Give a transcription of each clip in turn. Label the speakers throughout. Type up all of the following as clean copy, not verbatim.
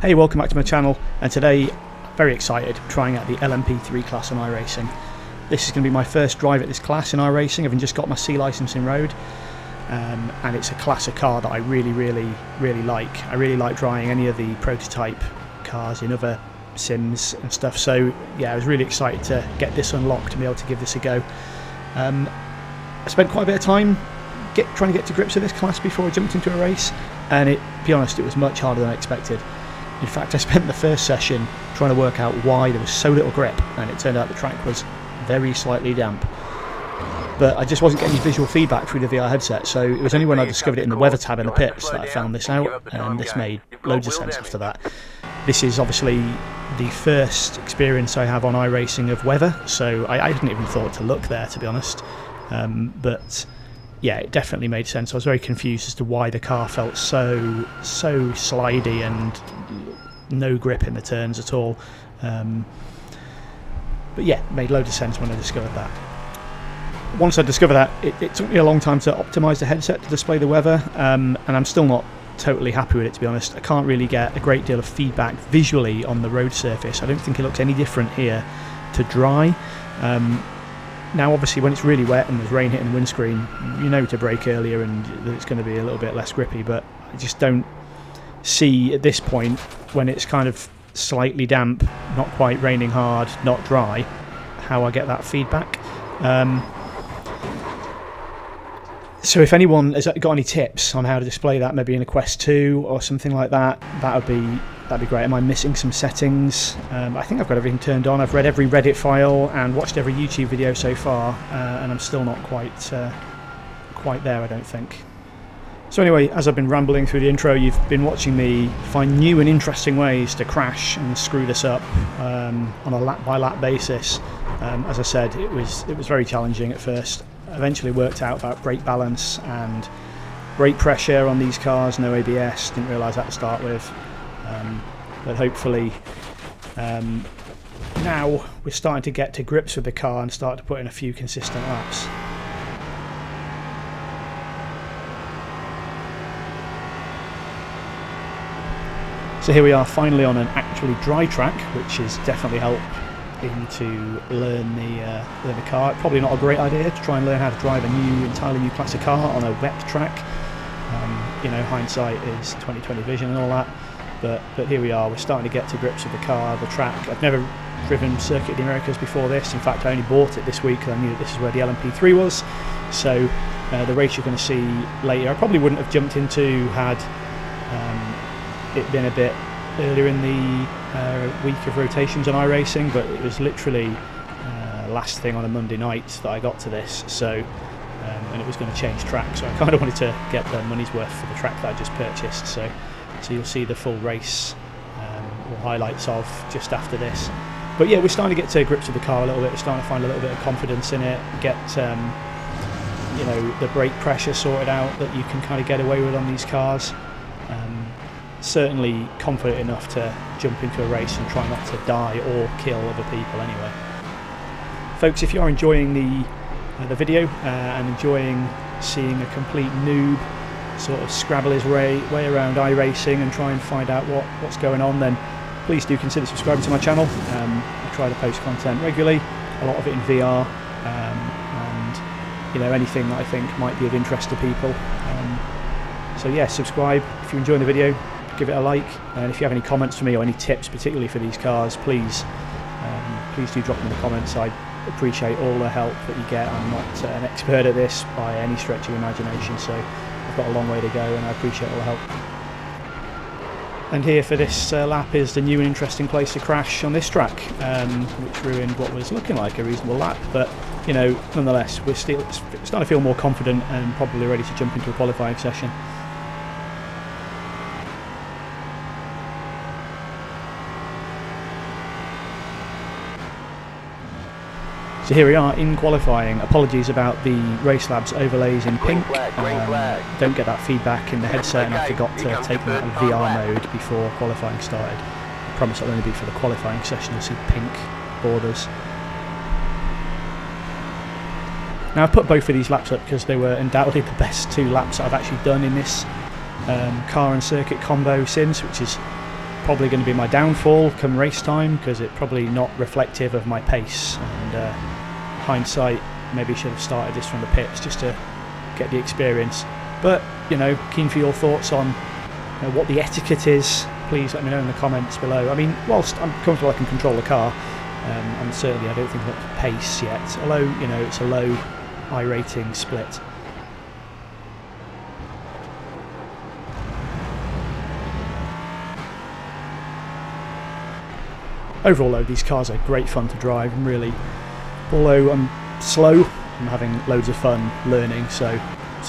Speaker 1: Hey, welcome back to my channel, and today, very excited, trying out the LMP3 class on iRacing. This is going to be my first drive at this class in iRacing, having just got my C licence in road, and it's a class of car that I really like. I really like driving any of the prototype cars in other sims and stuff, so yeah, I was really excited to get this unlocked and be able to give this a go. I spent quite a bit of time trying to get to grips with this class before I jumped into a race, and to be honest, it was much harder than I expected. In fact, I spent the first session trying to work out why there was so little grip, and it turned out the track was very slightly damp. But I just wasn't getting any visual feedback through the VR headset, so it was only when I discovered it in the weather tab in the pits that I found this out, and this made loads of sense after that. This is obviously the first experience I have on iRacing of weather, so I hadn't even thought to look there, to be honest. But yeah, it definitely made sense. I was very confused as to why the car felt so slidey and no grip in the turns at all. But yeah, it made loads of sense when I discovered that. Once I discovered that, it took me a long time to optimise the headset to display the weather, and I'm still not totally happy with it, to be honest. I can't really get a great deal of feedback visually on the road surface. I don't think it looks any different here to dry. Now obviously when it's really wet and there's rain hitting the windscreen, you know to brake earlier and that it's going to be a little bit less grippy, but I just don't see at this point, when it's kind of slightly damp, not quite raining hard, not dry, how I get that feedback. So if anyone has got any tips on how to display that, maybe in a Quest 2 or something like that, that'd be great. Am I missing some settings? I think I've got everything turned on. I've read every Reddit file and watched every YouTube video so far, and I'm still not quite there, I don't think. So anyway, as I've been rambling through the intro, you've been watching me find new and interesting ways to crash and screw this up on a lap-by-lap basis. As I said, it was very challenging at first. Eventually worked out about brake balance and brake pressure on these cars. No ABS, didn't realise that to start with. But hopefully now we're starting to get to grips with the car and start to put in a few consistent laps. So here we are finally on an actually dry track, which has definitely helped to learn the car. Probably not a great idea to try and learn how to drive a entirely new class of car on a wet track. You know, hindsight is 20/20 vision and all that. But here we are, we're starting to get to grips with the car, the track. I've never driven Circuit of the Americas before this. In fact, I only bought it this week because I knew that this is where the LMP3 was. So the race you're going to see later, I probably wouldn't have jumped into had it been a bit earlier in the week of rotations on iRacing, but it was literally last thing on a Monday night that I got to this. So and it was going to change track, so I kind of wanted to get the money's worth for the track that I just purchased. So you'll see the full race or highlights of just after this. But yeah, we're starting to get to grips with the car a little bit. We're starting to find a little bit of confidence in it, get you know, the brake pressure sorted out that you can kind of get away with on these cars. Certainly confident enough to jump into a race and try not to die or kill other people anyway. Folks, if you are enjoying the video and enjoying seeing a complete noob sort of scrabble his way around iRacing and try and find out what's going on, then please do consider subscribing to my channel. I try to post content regularly, a lot of it in VR, and you know, anything that I think might be of interest to people. So yeah, subscribe if you're enjoying the video, give it a like, and if you have any comments for me or any tips particularly for these cars, please do drop them in the comments. I appreciate all the help that you get. I'm not an expert at this by any stretch of imagination, so I've got a long way to go, and I appreciate all the help. And here for this lap is the new and interesting place to crash on this track, which ruined what was looking like a reasonable lap, but you know, nonetheless, we're still starting to feel more confident and probably ready to jump into a qualifying session. So here we are in qualifying. Apologies about the Race Labs overlays in pink. Don't get that feedback in the headset, and I forgot to take them out of VR mode before qualifying started. I promise it'll only be for the qualifying session. You'll see pink borders. Now I've put both of these laps up because they were undoubtedly the best two laps that I've actually done in this car and circuit combo since, which is probably going to be my downfall come race time, because it's probably not reflective of my pace, and hindsight, maybe should have started this from the pits just to get the experience. But, you know, keen for your thoughts on what the etiquette is. Please let me know in the comments below. I mean, whilst I'm comfortable I can control the car, and certainly I don't think I'm at pace yet, although, you know, it's a low iRating split. Overall though, these cars are great fun to drive, and really, although I'm slow, I'm having loads of fun learning, so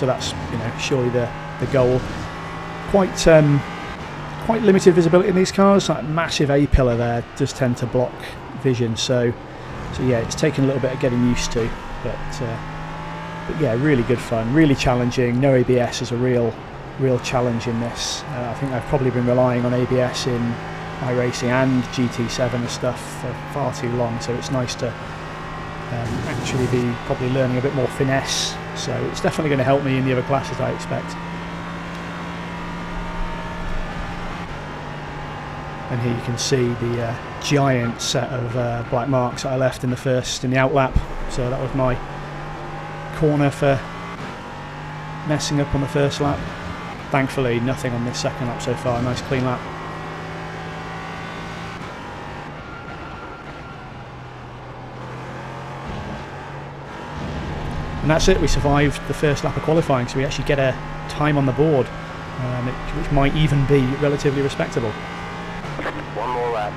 Speaker 1: that's, you know, surely the goal. Quite limited visibility in these cars. That massive A-pillar there does tend to block vision, so yeah, it's taken a little bit of getting used to, but yeah, really good fun, really challenging. No ABS is a real challenge in this. I think I've probably been relying on ABS in iRacing and GT7 and stuff for far too long, so it's nice to actually be probably learning a bit more finesse, so it's definitely going to help me in the other classes, I expect. And here you can see the giant set of black marks that I left in the outlap, so that was my corner for messing up on the first lap. Thankfully nothing on this second lap so far, nice clean lap. And that's it, we survived the first lap of qualifying, so we actually get a time on the board, which might even be relatively respectable.
Speaker 2: One more lap.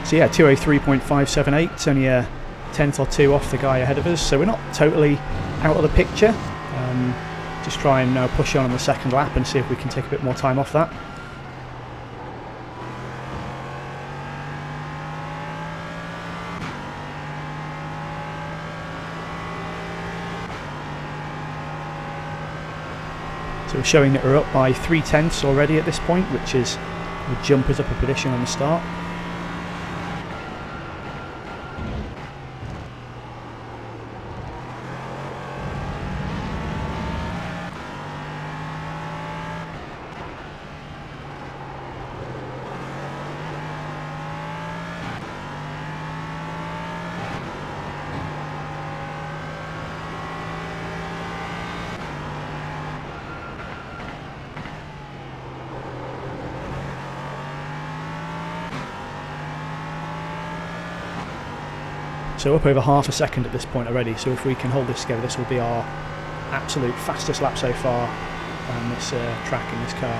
Speaker 1: So yeah, 203.578, it's only a tenth or two off the guy ahead of us, so we're not totally out of the picture. Just try and now push on the second lap and see if we can take a bit more time off that. So we're showing that we're up by 3/10 already at this point, which is would jump us up a position on the start. So up over half a second at this point already, so if we can hold this together, this will be our absolute fastest lap so far on this track in this car.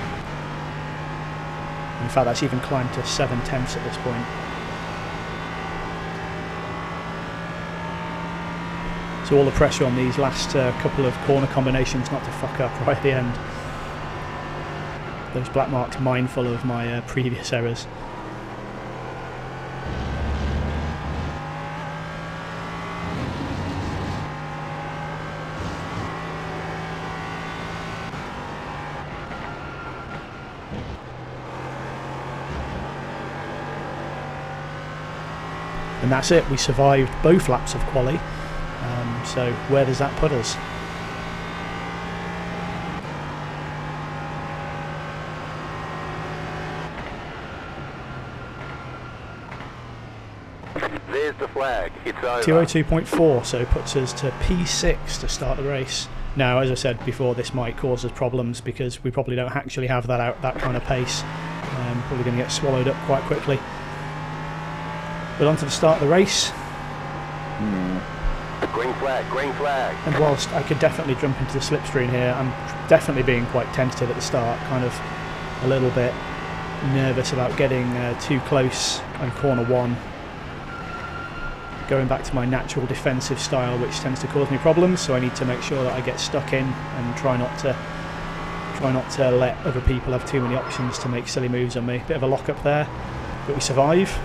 Speaker 1: In fact, that's even climbed to 7/10 at this point. So all the pressure on these last couple of corner combinations not to fuck up right at the end. Those black marks mindful of my previous errors. And that's it, we survived both laps of quali, so where does that put us?
Speaker 2: There's the flag. It's over.
Speaker 1: 202.4, so it puts us to P6 to start the race. Now, as I said before, this might cause us problems because we probably don't actually have that kind of pace. Probably going to get swallowed up quite quickly. But on to the start of the race.
Speaker 2: Green flag, green flag.
Speaker 1: And whilst I could definitely jump into the slipstream here, I'm definitely being quite tentative at the start, kind of a little bit nervous about getting too close on corner one. Going back to my natural defensive style, which tends to cause me problems, so I need to make sure that I get stuck in and try not to let other people have too many options to make silly moves on me. Bit of a lock up there, but we survive.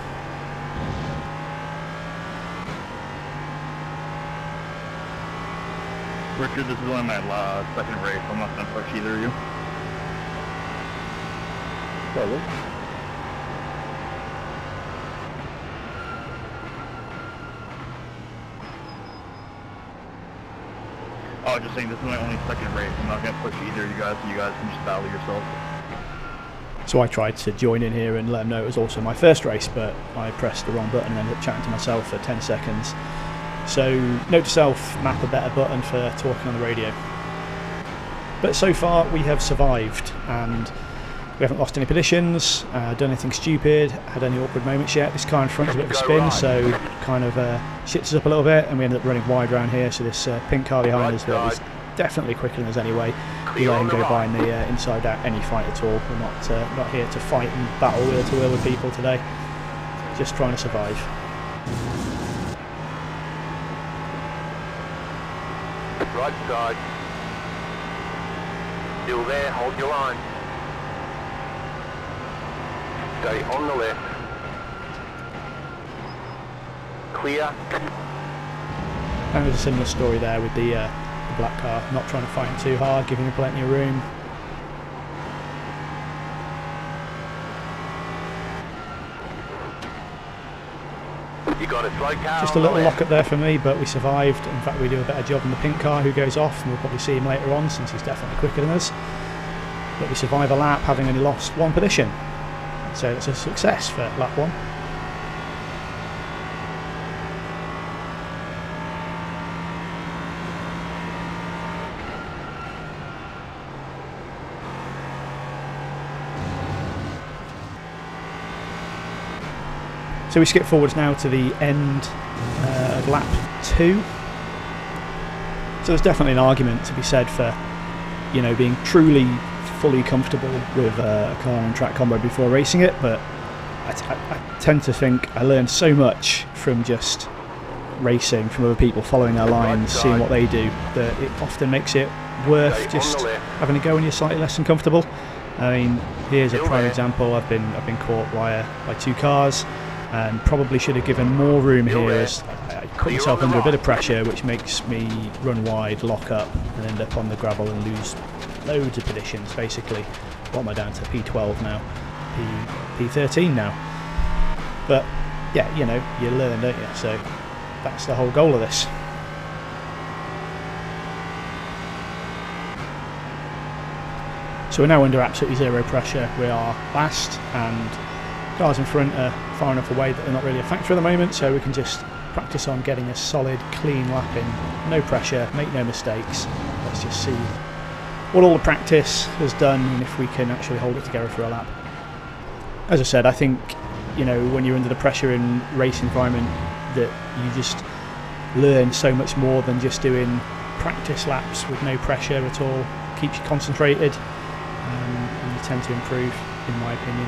Speaker 3: Richard, this is only my second race. I'm not going to push either of you.
Speaker 2: Probably.
Speaker 3: I was just saying this is my only second race. I'm not going to push either of you guys, so you guys can just battle yourselves.
Speaker 1: So I tried to join in here and let them know it was also my first race, but I pressed the wrong button and ended up chatting to myself for 10 seconds. So note to self, map a better button for talking on the radio. But so far we have survived and we haven't lost any positions, done anything stupid, had any awkward moments yet. This car in front is a bit of a spin, so kind of shits us up a little bit, and we ended up running wide around here. So this pink car behind us that is definitely quicker than us anyway. We let him go by in the inside out any fight at all. We're not here to fight and battle wheel to wheel with people today. Just trying to survive.
Speaker 2: Right side. Still there, hold your line. Stay on the left. Clear.
Speaker 1: And there's a similar story there with the black car, not trying to fight him too hard, giving him plenty of room.
Speaker 2: You got a slow car.
Speaker 1: Just a little lock up there for me, but we survived. In fact, we do a better job than the pink car who goes off, and we'll probably see him later on since he's definitely quicker than us. But we survive a lap having only lost one position. So it's a success for lap 1. So we skip forwards now to the end of lap 2. So there's definitely an argument to be said for, you know, being truly fully comfortable with a car and track combo before racing it, but I tend to think I learned so much from just racing, from other people following their lines, seeing what they do, that it often makes it worth just having a go when you're slightly less than comfortable. I mean, here's a prime example. I've been caught by 2 cars, and probably should have given more room here as I put myself under a bit of pressure, which makes me run wide, lock up, and end up on the gravel and lose loads of positions. Basically, what am I down to? P12 now, P13 now. But yeah, you know, you learn, don't you? So that's the whole goal of this. So we're now under absolutely zero pressure. We are last, and cars in front are far enough away that they're not really a factor at the moment, so we can just practice on getting a solid, clean lap in. No pressure, make no mistakes. Let's just see what all the practice has done and if we can actually hold it together for a lap. As I said, I think, you know, when you're under the pressure in race environment, that you just learn so much more than just doing practice laps with no pressure at all. Keeps you concentrated, and you tend to improve, in my opinion.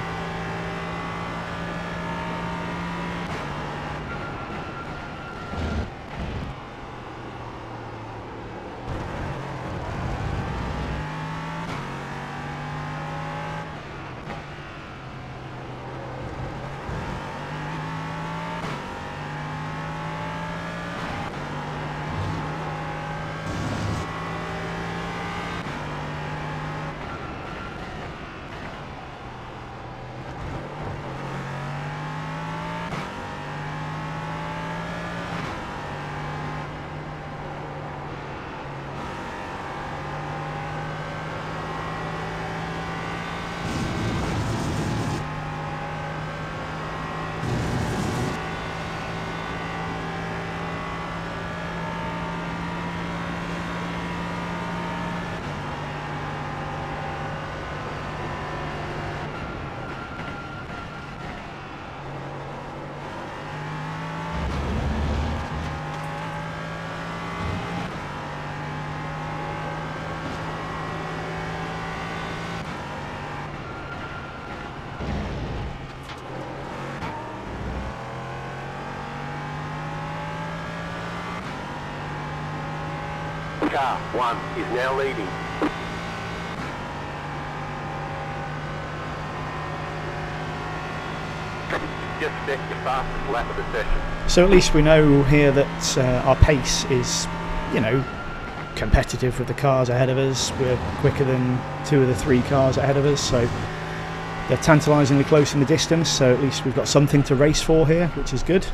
Speaker 2: Car 1 is now leading. Just set your fastest lap of the session.
Speaker 1: So at least we know here that our pace is, you know, competitive with the cars ahead of us. We're quicker than 2 of the 3 cars ahead of us, so they're tantalisingly close in the distance, so at least we've got something to race for here, which is good.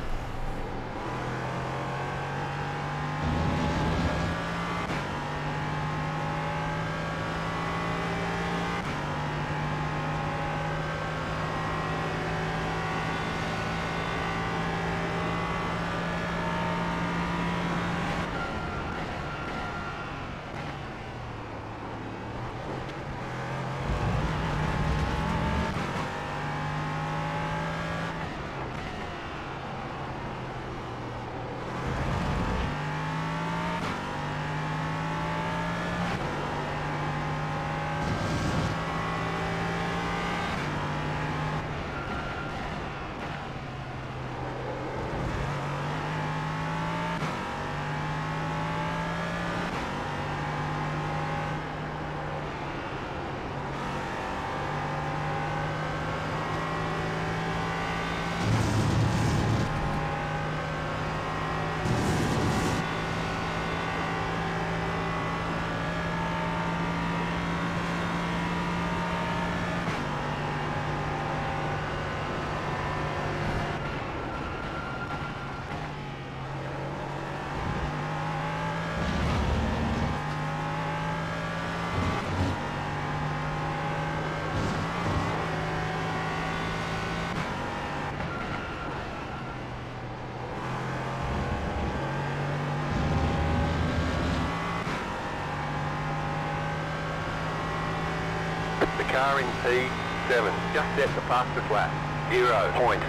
Speaker 2: car in P7 just set the fastest lap. 0.4.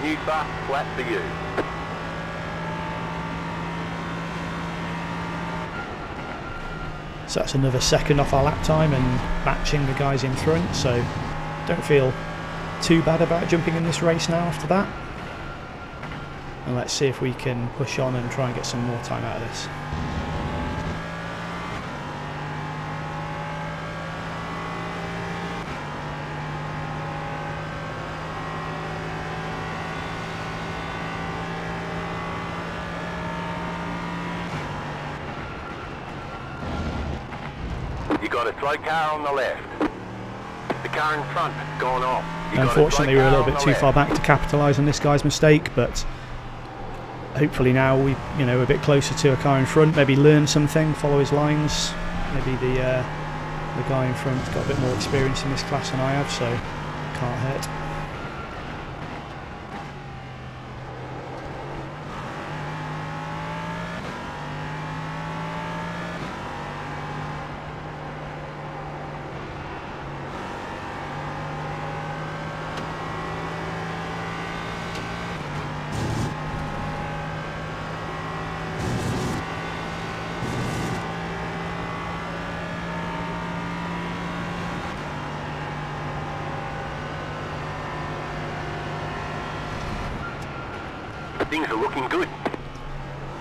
Speaker 2: New fastest lap for you.
Speaker 1: So that's another second off our lap time and matching the guys in front, so don't feel too bad about jumping in this race now after that. And let's see if we can push on and try and get some more time out of this.
Speaker 2: You got a slow car on the left. The car in front gone off.
Speaker 1: Unfortunately, we were a little bit too far back to capitalise on this guy's mistake, but hopefully now we, a bit closer to a car in front. Maybe learn something, follow his lines. Maybe the guy in front's got a bit more experience in this class than I have, so can't hurt.
Speaker 2: Things are looking good.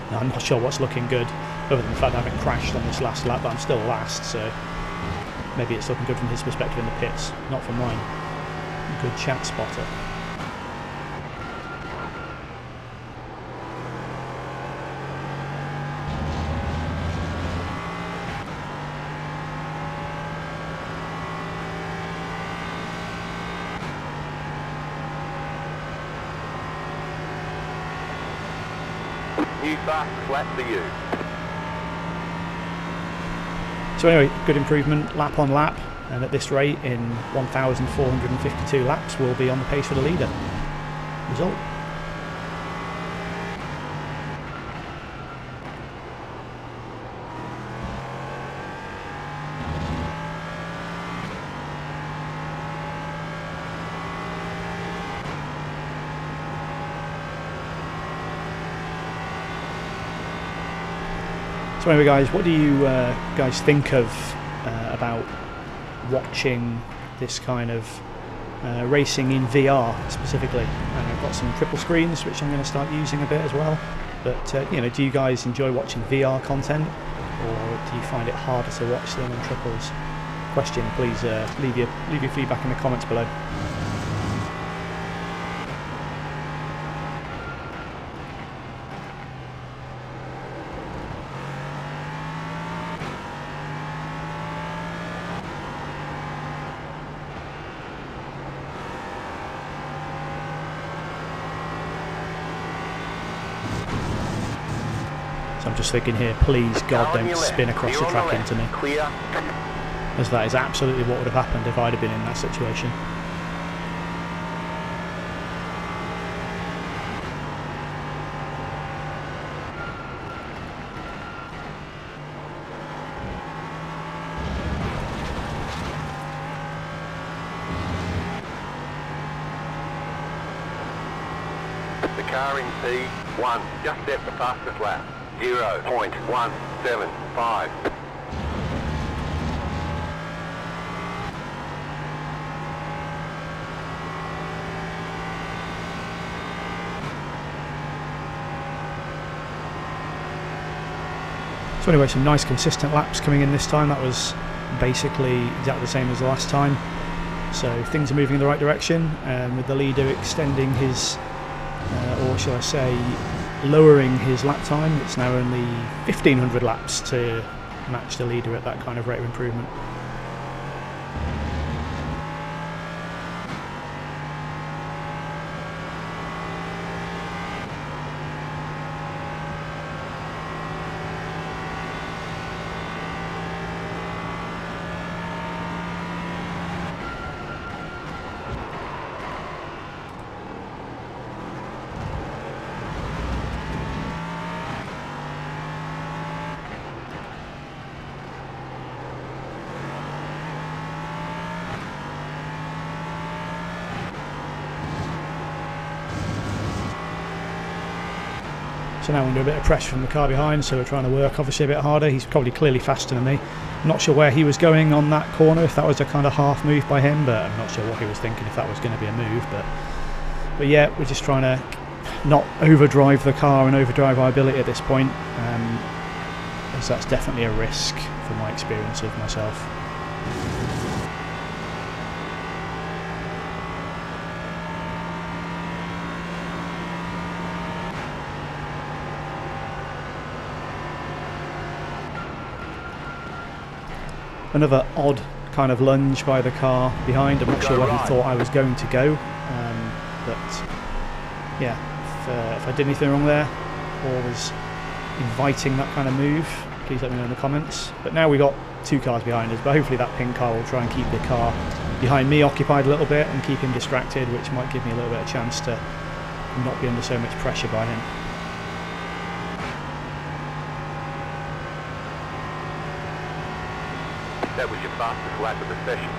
Speaker 1: No, I'm not sure what's looking good, other than the fact I haven't crashed on this last lap, but I'm still last, so maybe it's looking good from his perspective in the pits, not from mine. Good chat spotter.
Speaker 2: New fastest lap for you.
Speaker 1: So anyway, good improvement, lap on lap, and at this rate, in 1,452 laps, we'll be on the pace for the leader. Result. So anyway guys, what do you guys think of about watching this kind of racing in VR specifically? And I've got some triple screens which I'm going to start using a bit as well, but do you guys enjoy watching VR content, or do you find it harder to watch them in triples? Question, please leave your feedback in the comments below. So I'm just thinking here, please God don't spin across the track into me, as that is absolutely what would have happened if I'd have been in that situation.
Speaker 2: The car in P1 just set the fastest lap. 0.175.
Speaker 1: So anyway, some nice consistent laps coming in this time. That was basically exactly the same as the last time. So things are moving in the right direction, with the leader extending his, or shall I say, lowering his lap time. It's now only 1,500 laps to match the leader at that kind of rate of improvement. So now we're under a bit of pressure from the car behind, so we're trying to work obviously a bit harder. He's probably clearly faster than me. I'm not sure where he was going on that corner, if that was a kind of half move by him, but I'm not sure what he was thinking, if that was going to be a move. But yeah, we're just trying to not overdrive the car and overdrive our ability at this point, as that's definitely a risk from my experience of myself. Another odd kind of lunge by the car behind. I'm not sure where he thought I was going to go, but yeah, if I did anything wrong there or was inviting that kind of move, please let me know in the comments. But now we got two cars behind us, but hopefully that pink car will try and keep the car behind me occupied a little bit and keep him distracted, which might give me a little bit of chance to not be under so much pressure by him.
Speaker 2: That was your fastest lap of the session.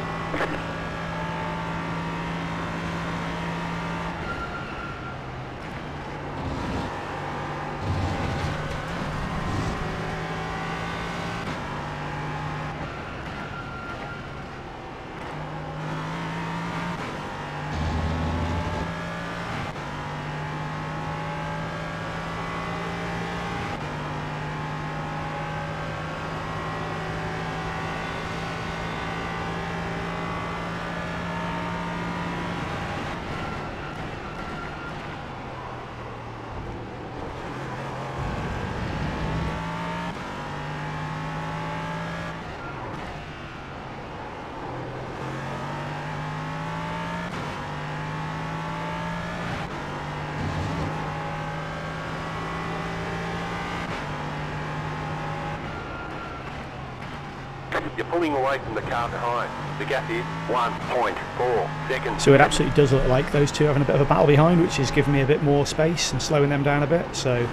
Speaker 2: You're pulling away from the car behind. The gap is 1.4 seconds.
Speaker 1: So it absolutely does look like those two are having a bit of a battle behind, which is giving me a bit more space and slowing them down a bit, so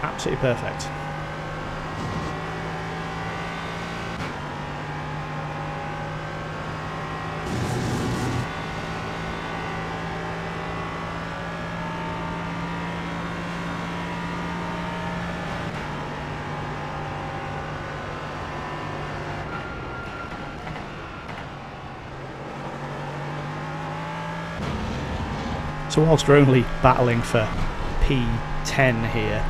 Speaker 1: absolutely perfect. So whilst we're only battling for P10 here,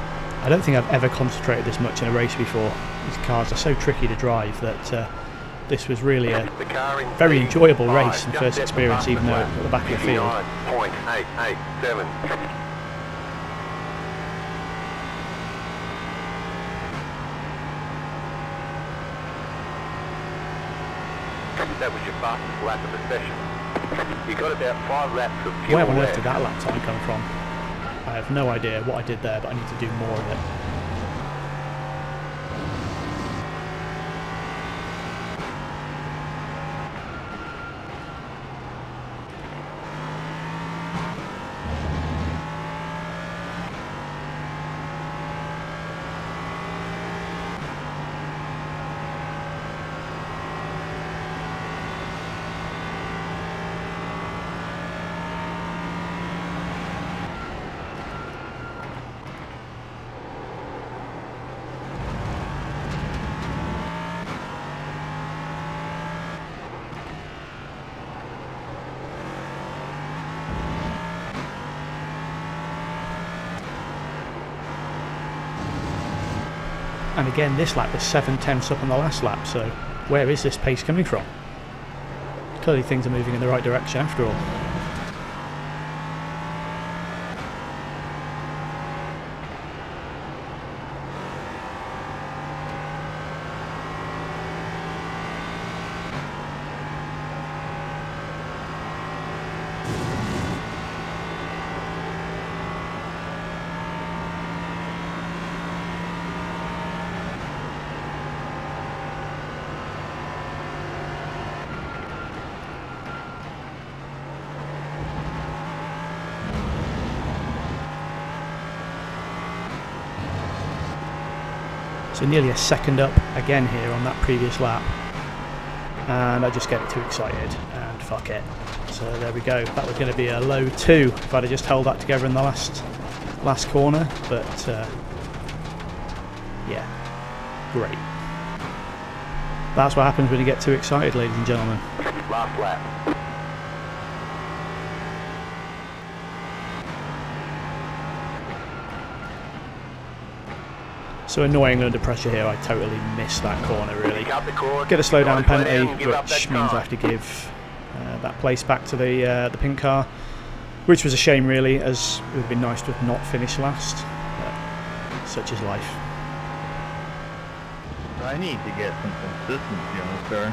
Speaker 1: I don't think I've ever concentrated this much in a race before. These cars are so tricky to drive that this was really a very enjoyable race and first experience, even though at the back of the field.
Speaker 2: 59.887. That was your fastest lap of the session. You got about 5 laps of fuel.
Speaker 1: Where on earth
Speaker 2: left.
Speaker 1: did that lap time come from? I have no idea what I did there, but I need to do more of it. And again, this lap was 7/10 up on the last lap, so where is this pace coming from? Clearly things are moving in the right direction after all. So nearly a second up again here on that previous lap, and I just get too excited and fuck it. So there we go. That was going to be a low 2 if I'd have just held that together in the last last corner, but yeah, great. That's what happens when you get too excited, ladies and gentlemen.
Speaker 2: Last lap.
Speaker 1: So annoying under pressure here, I totally missed that corner really.
Speaker 2: Pick up the cord.
Speaker 1: Get a slow down
Speaker 2: Try to slow
Speaker 1: penalty,
Speaker 2: down and give up
Speaker 1: which
Speaker 2: that
Speaker 1: means I
Speaker 2: time.
Speaker 1: have to give that place back to the pink car, which was a shame really, as it would have been nice to have not finished last, but such is life.
Speaker 3: I need to get some consistency on this car.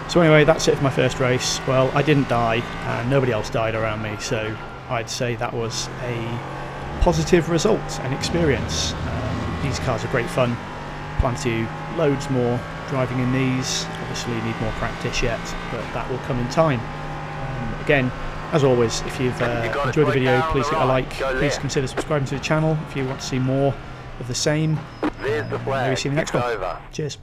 Speaker 1: So anyway, that's it for my first race. Well, I didn't die, and nobody else died around me, so I'd say that was a positive result and experience. These cars are great fun. Plan to do loads more driving in these. Obviously need more practice yet, but that will come in time. Again, as always, if you've enjoyed the video, please hit a like. Please consider subscribing to the channel if you want to see more of the same.
Speaker 2: There's the flag.
Speaker 1: Maybe see you in the next
Speaker 2: It's
Speaker 1: one.
Speaker 2: over.
Speaker 1: Cheers.